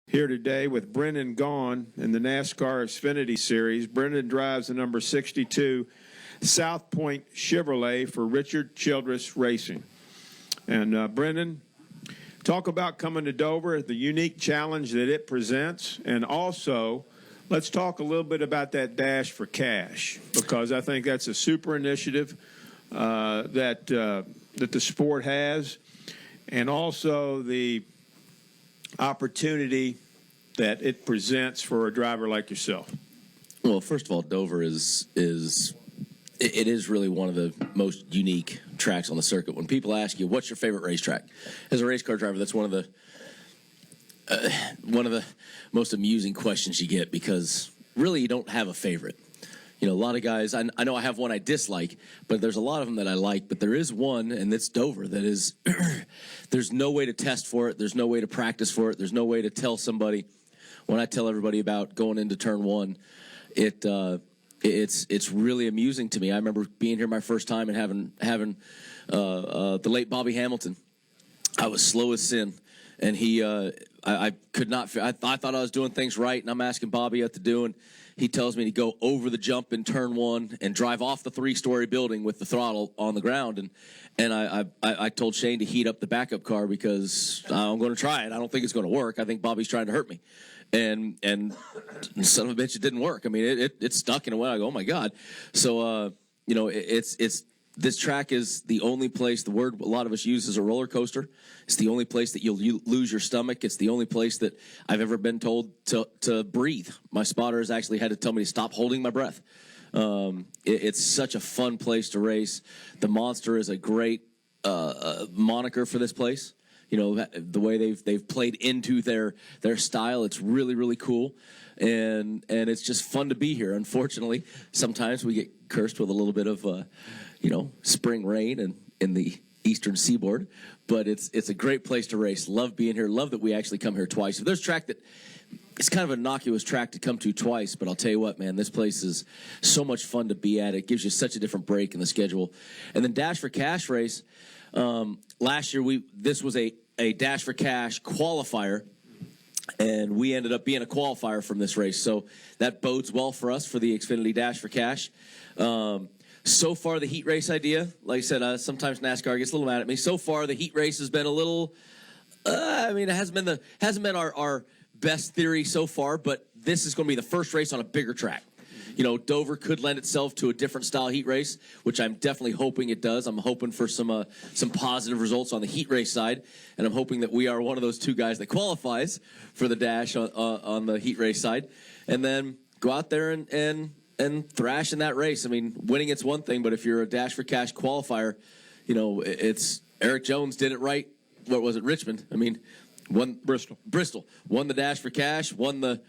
Here today with Brendan Gaughan in the NASCAR Xfinity Series. Brendan drives the number 62 South Point Chevrolet for Richard Childress Racing. And Brendan, talk about coming to Dover, the unique challenge that it presents, and also let's talk a little bit about that Dash for Cash, because I think that's a super initiative that the sport has, and also the opportunity that it presents for a driver like yourself. Well, first of all, Dover is really one of the most unique tracks on the circuit. When people ask you, what's your favorite racetrack? As a race car driver, that's one of the most amusing questions you get, because really you don't have a favorite. You know, a lot of guys, I know I have one I dislike, but there's a lot of them that I like. But there is one, and it's Dover, that is, there's no way to test for it. There's no way to practice for it. There's no way to tell somebody. When I tell everybody about going into turn one, it's really amusing to me. I remember being here my first time and having the late Bobby Hamilton. I was slow as sin, and I could not. I thought I was doing things right, and I'm asking Bobby what to do, and he tells me to go over the jump in turn one and drive off the 3-story building with the throttle on the ground. And I told Shane to heat up the backup car because I'm going to try it. I don't think it's going to work. I think Bobby's trying to hurt me. And son of a bitch, it didn't work. I mean, it stuck in a way. I go, oh my God. So you know, this track is the only place, the word a lot of us use is a roller coaster. It's the only place that you'll lose your stomach. It's the only place that I've ever been told to breathe. My spotter has actually had to tell me to stop holding my breath. It's such a fun place to race. The Monster is a great moniker for this place. You know, the way they've played into their style, it's really, really cool. And it's just fun to be here. Unfortunately, sometimes we get cursed with a little bit of spring rain in the eastern seaboard, but it's a great place to race. Love being here. Love that we actually come here twice. If there's a track that it's kind of an innocuous track to come to twice, but I'll tell you what, man, this place is so much fun to be at. It gives you such a different break in the schedule. And then Dash for Cash race. Last year this was a Dash for Cash qualifier, and we ended up being a qualifier from this race. So that bodes well for us for the Xfinity Dash for Cash. So far, the heat race idea, like I said, sometimes NASCAR gets a little mad at me. So far, the heat race has been a little, it hasn't been our best theory so far, but this is going to be the first race on a bigger track. You know, Dover could lend itself to a different style heat race, which I'm definitely hoping it does. I'm hoping for some positive results on the heat race side, and I'm hoping that we are one of those two guys that qualifies for the Dash on the heat race side, and then go out there and thrash in that race. I mean, winning it's one thing, but if you're a Dash for Cash qualifier, you know, it's Eric Jones did it right. What was it, Richmond? I mean, won Bristol won the Dash for Cash, won the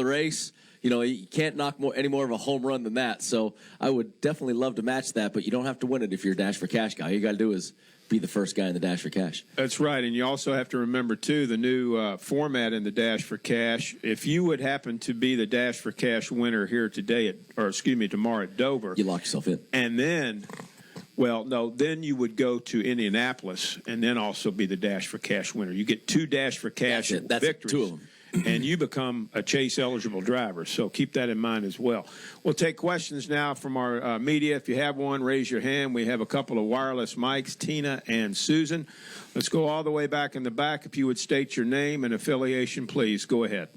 race. You know, you can't knock any more of a home run than that. So I would definitely love to match that, but you don't have to win it if you're a Dash for Cash guy. All you got to do is be the first guy in the Dash for Cash. That's right, and you also have to remember, too, the new format in the Dash for Cash. If you would happen to be the Dash for Cash winner here today, tomorrow at Dover. You lock yourself in. And then, then you would go to Indianapolis and then also be the Dash for Cash winner. You get 2 Dash for Cash victories. 2 of them. And you become a chase-eligible driver. So keep that in mind as well. We'll take questions now from our media. If you have one, raise your hand. We have a couple of wireless mics, Tina and Susan. Let's go all the way back in the back. If you would state your name and affiliation, please. Go ahead.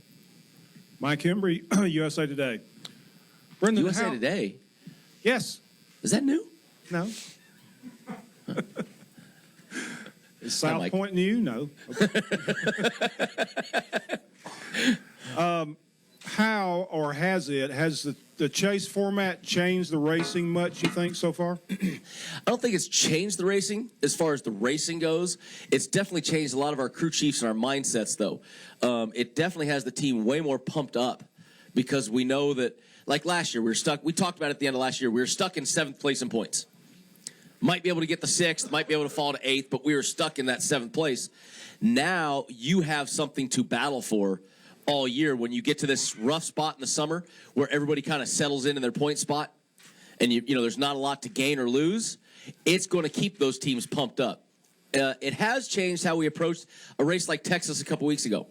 Mike Hembry, USA Today. Brendan, USA Today? Yes. Is that new? No. Is South Point new? No. How or has the chase format changed the racing much, you think, so far? I don't think it's changed the racing as far as the racing goes. It's definitely changed a lot of our crew chiefs and our mindsets, though. It definitely has the team way more pumped up because we know that, like last year, we talked about it at the end of last year, we were stuck in 7th place in points. Might be able to get the 6th, might be able to fall to 8th, but we were stuck in that 7th place. Now you have something to battle for all year when you get to this rough spot in the summer where everybody kind of settles in their point spot and you know there's not a lot to gain or lose. It's going to keep those teams pumped up. It has changed how we approached a race like Texas a couple weeks ago.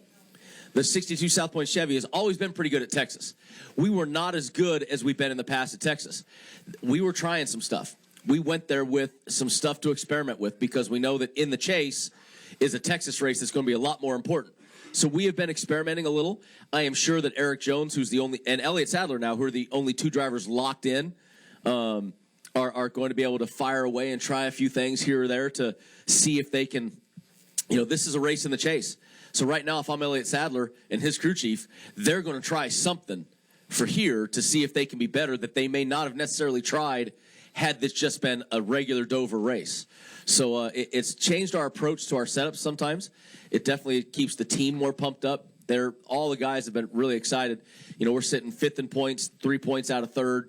the 62 South Point Chevy has always been pretty good at Texas. We were not as good as we've been in the past at Texas. We were trying some stuff. We went there with some stuff to experiment with because we know that in the chase is a Texas race that's going to be a lot more important. So we have been experimenting a little. I am sure that Eric Jones, who's the only, and Elliott Sadler now, who are the only two drivers locked in, are going to be able to fire away and try a few things here or there to see if they can, this is a race in the chase. So right now, if I'm Elliott Sadler and his crew chief, they're going to try something for here to see if they can be better that they may not have necessarily tried had this just been a regular Dover race. So it's changed our approach to our setups sometimes. It definitely keeps the team more pumped up. All the guys have been really excited. We're sitting 5th in points, 3 points out of 3rd.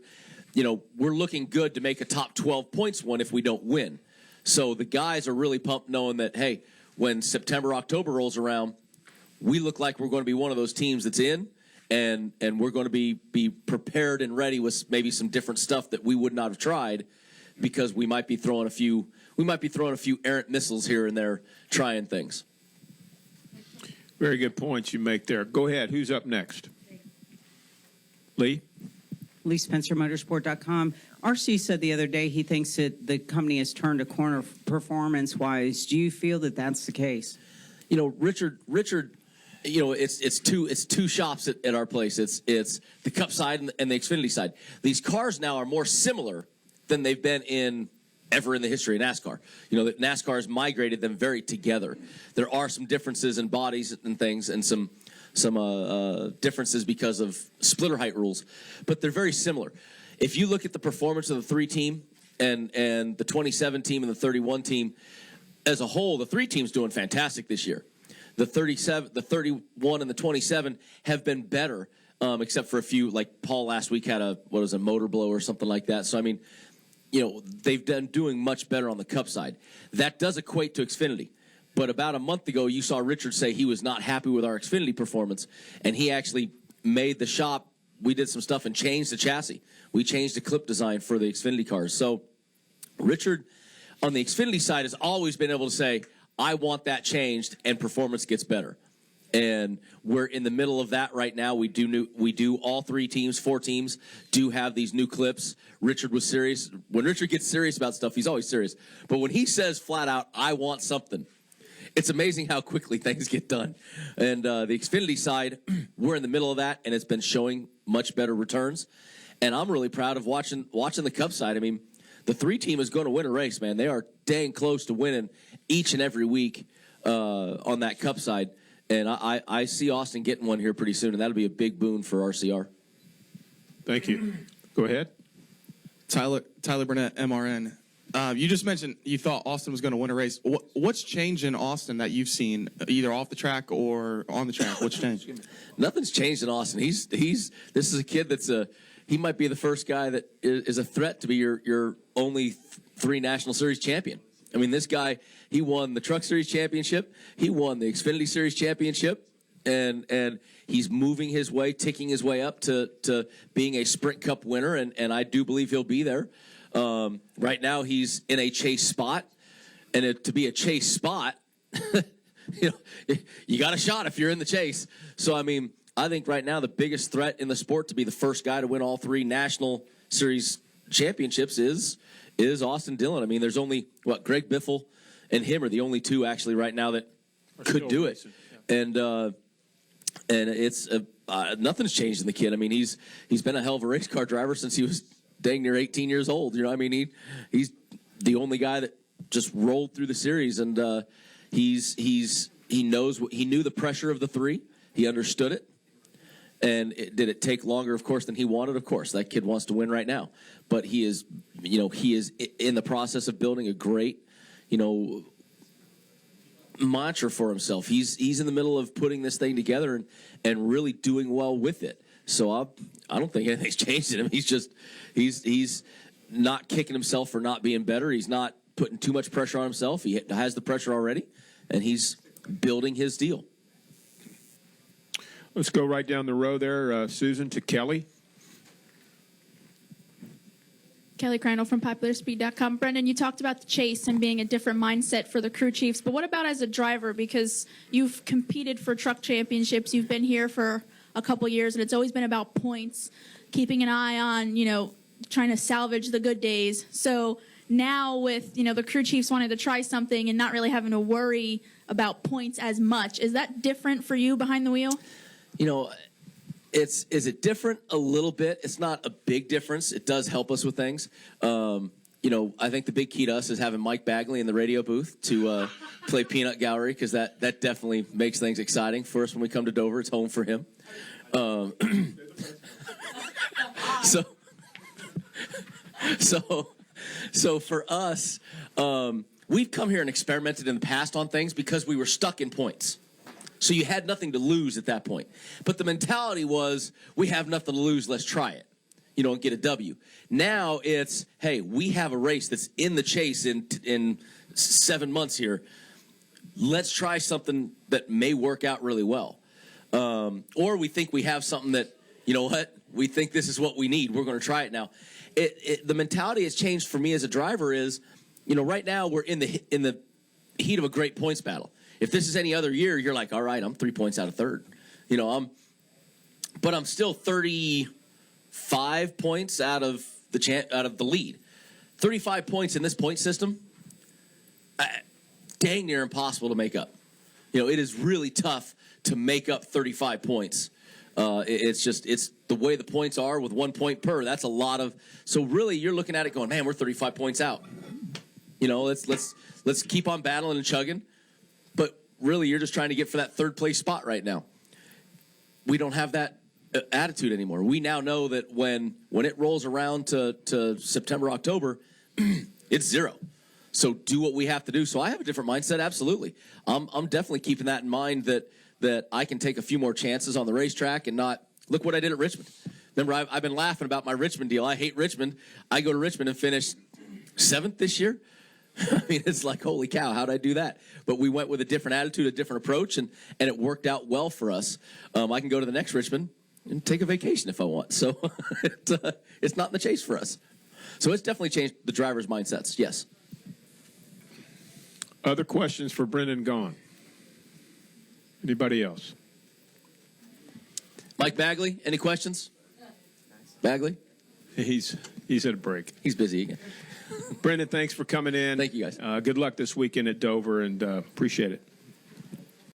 We're looking good to make a top 12 points one if we don't win. So the guys are really pumped knowing that, hey, when September, October rolls around, we look like we're going to be one of those teams that's in, and we're going to be prepared and ready with maybe some different stuff that we would not have tried because we might be throwing a few errant missiles here and there trying things. Very good points you make there. Go ahead. Who's up next? Lee? Lee Spencer, Motorsport.com. RC said the other day he thinks that the company has turned a corner performance-wise. Do you feel that that's the case? Richard, it's two shops at our place. It's the Cup side and the Xfinity side. These cars now are more similar than they've been ever in the history of NASCAR. That NASCAR has migrated them very together. There are some differences in bodies and things and some differences because of splitter height rules, but they're very similar. If you look at the performance of the 3 team and the 27 team and the 31 team as a whole, the 3 teams doing fantastic this year. The 31 and the 27 have been better, except for a few, like Paul last week had a motor blow or something like that. So, I mean, they've been doing much better on the Cup side. That does equate to Xfinity. But about a month ago, you saw Richard say he was not happy with our Xfinity performance, and he actually made the shop. We did some stuff and changed the chassis. We changed the clip design for the Xfinity cars. So Richard, on the Xfinity side, has always been able to say, I want that changed, and performance gets better. And we're in the middle of that right now. We do all 4 teams do have these new clips. Richard was serious. When Richard gets serious about stuff, he's always serious. But when he says flat out, I want something, it's amazing how quickly things get done. And the Xfinity side, we're in the middle of that, and it's been showing much better returns. And I'm really proud of watching the Cup side. I mean, the 3 team is going to win a race, man. They are dang close to winning each and every week on that Cup side. And I see Austin getting one here pretty soon, and that'll be a big boon for RCR. Thank you. Go ahead. Tyler Burnett, MRN. You just mentioned you thought Austin was going to win a race. What's changed in Austin that you've seen, either off the track or on the track? What's changed? Nothing's changed in Austin. This is a kid he might be the first guy that is a threat to be your only 3 National Series champion. I mean, this guy, he won the Truck Series championship. He won the Xfinity Series championship. And he's moving his way, ticking his way up to being a Sprint Cup winner. And I do believe he'll be there. Right now, he's in a chase spot. And to be a chase spot, you got a shot if you're in the chase. So, I mean, I think right now the biggest threat in the sport to be the first guy to win all 3 National Series championships is Austin Dillon. I mean, there's only, Greg Biffle and him are the only 2 actually right now that could do it. Yeah. And it's nothing's changed in the kid. I mean, he's been a hell of a race car driver since he was dang near 18 years old. I mean, he's the only guy that just rolled through the series, and he knew the pressure of the 3. He understood it. And did it take longer, of course, than he wanted? Of course, that kid wants to win right now. But he is in the process of building a great, mantra for himself. He's in the middle of putting this thing together and really doing well with it. So I don't think anything's changed in him. He's not kicking himself for not being better. He's not putting too much pressure on himself. He has the pressure already, and he's building his deal. Let's go right down the row there, Susan, to Kelly. Kelly Crandall from PopularSpeed.com. Brendan, you talked about the chase and being a different mindset for the crew chiefs, but what about as a driver? Because you've competed for truck championships, you've been here for a couple years, and it's always been about points, keeping an eye on, trying to salvage the good days. So now with, the crew chiefs wanting to try something and not really having to worry about points as much, is that different for you behind the wheel? Is it different a little bit? It's not a big difference. It does help us with things. I think the big key to us is having Mike Bagley in the radio booth to play Peanut Gallery, because that definitely makes things exciting for us when we come to Dover. It's home for him. So for us, we've come here and experimented in the past on things because we were stuck in points. So you had nothing to lose at that point. But the mentality was, we have nothing to lose, let's try it, and get a W. Now it's, hey, we have a race that's in the chase in 7 months here. Let's try something that may work out really well. Or we think we have something that, we think this is what we need. We're going to try it now. The mentality has changed for me as a driver is, right now we're in the heat of a great points battle. If this is any other year, you're like, all right, I'm 3 points out of third. But I'm still 35 points out of the lead. 35 points in this point system, dang near impossible to make up. It is really tough to make up 35 points. It's the way the points are with 1 point per. That's a lot of. So really, you're looking at it going, man, we're 35 points out. Let's keep on battling and chugging. But really, you're just trying to get for that third place spot right now. We don't have that attitude anymore. We now know that when it rolls around to September, October, it's 0. So do what we have to do. So I have a different mindset. Absolutely. I'm definitely keeping that in mind that I can take a few more chances on the racetrack and not look what I did at Richmond. Remember, I've been laughing about my Richmond deal. I hate Richmond. I go to Richmond and finish 7th this year. I mean, it's like, holy cow, how'd I do that? But we went with a different attitude, a different approach, and it worked out well for us. I can go to the next Richmond and take a vacation if I want. So it's not in the chase for us. So it's definitely changed the driver's mindsets, yes. Other questions for Brendan Gaughan? Anybody else? Mike Bagley, any questions? Bagley? He's at a break. He's busy again. Brendan, thanks for coming in. Thank you, guys. Good luck this weekend at Dover, and appreciate it.